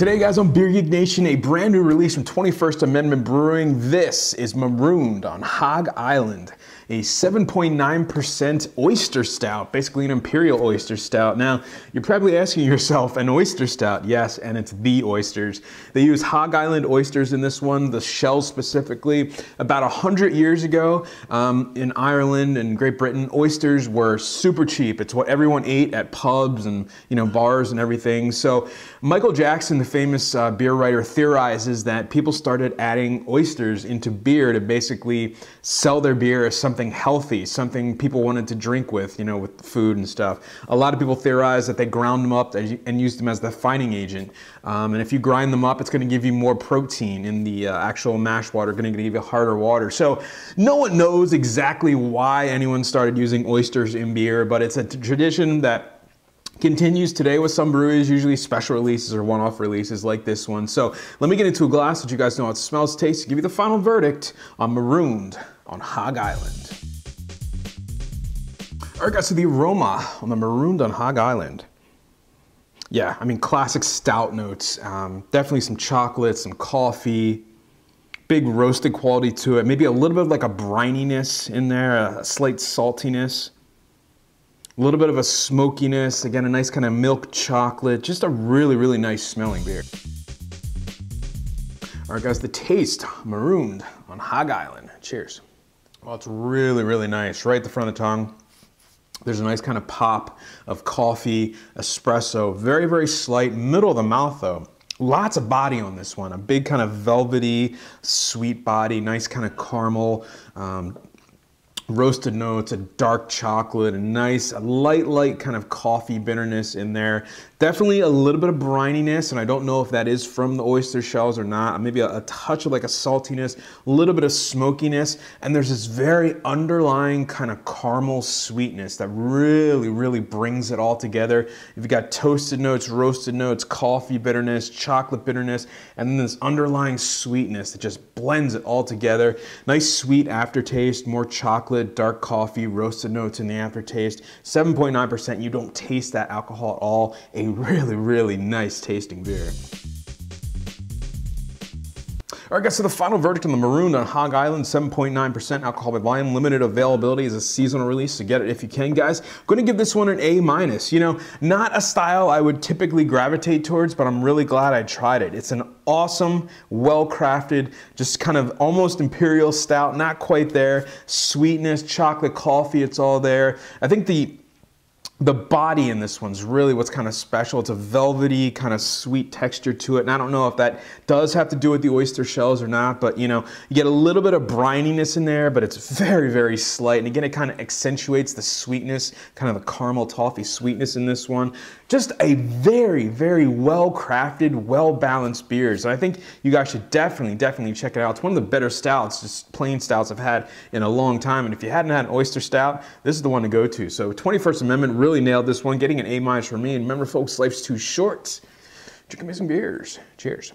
Today, guys, on Beer Geek Nation, a brand new release from 21st Amendment Brewing. This is Marooned on Hog Island, a 7.9% oyster stout, basically an imperial oyster stout. Now, you're probably asking yourself, an oyster stout? Yes, and it's the oysters. They use Hog Island oysters in this one, the shells specifically. About 100 years ago, in Ireland and Great Britain, oysters were super cheap. It's what everyone ate at pubs and bars and everything. So Michael Jackson, the famous beer writer, theorizes that people started adding oysters into beer to basically sell their beer as something healthy, something people wanted to drink with, with food and stuff. A lot of people theorize that they ground them up and used them as the fining agent. And if you grind them up, it's going to give you more protein in the actual mash water, going to give you harder water. So no one knows exactly why anyone started using oysters in beer, but it's a tradition that continues today with some breweries, usually special releases or one-off releases like this one. So let me get into a glass, let you guys know how it smells, tastes, give you the final verdict on Marooned on Hog Island. All right, guys, so the aroma on the Marooned on Hog Island. Yeah, I mean, classic stout notes. Definitely some chocolate, some coffee, big roasted quality to it. Maybe a little bit of like a brininess in there, a slight saltiness. A little bit of a smokiness, again, a nice kind of milk chocolate, just a really, really nice smelling beer. All right, guys, the taste, Marooned on Hog Island. Cheers. Well, it's really, really nice. Right at the front of the tongue, there's a nice kind of pop of coffee, espresso, very, very slight. Middle of the mouth, though, lots of body on this one. A big kind of velvety, sweet body, nice kind of caramel, roasted notes, a dark chocolate, a nice, a light kind of coffee bitterness in there. Definitely a little bit of brininess, and I don't know if that is from the oyster shells or not. Maybe a touch of like a saltiness, a little bit of smokiness, and there's this very underlying kind of caramel sweetness that really, really brings it all together. If you've got toasted notes, roasted notes, coffee bitterness, chocolate bitterness, and then this underlying sweetness that just blends it all together. Nice sweet aftertaste, more chocolate, dark coffee, roasted notes in the aftertaste. 7.9%, you don't taste that alcohol at all. A really, really nice tasting beer. All right, guys, so the final verdict on the Marooned on Hog Island, 7.9% alcohol by volume, limited availability is a seasonal release, so get it if you can, guys. I'm gonna give this one an A-. Not a style I would typically gravitate towards, but I'm really glad I tried it. It's an awesome, well-crafted, just kind of almost imperial stout, not quite there. Sweetness, chocolate, coffee, it's all there. I think the body in this one's really what's kind of special. It's a velvety, kind of sweet texture to it. And I don't know if that does have to do with the oyster shells or not, but you get a little bit of brininess in there, but it's very, very slight. And again, it kind of accentuates the sweetness, kind of the caramel toffee sweetness in this one. Just a very, very well-crafted, well-balanced beer. So I think you guys should definitely check it out. It's one of the better stouts, just plain stouts I've had in a long time. And if you hadn't had an oyster stout, this is the one to go to. So 21st Amendment really nailed this one, getting an A- for me. And remember, folks, life's too short. Drink amazing beers. Cheers.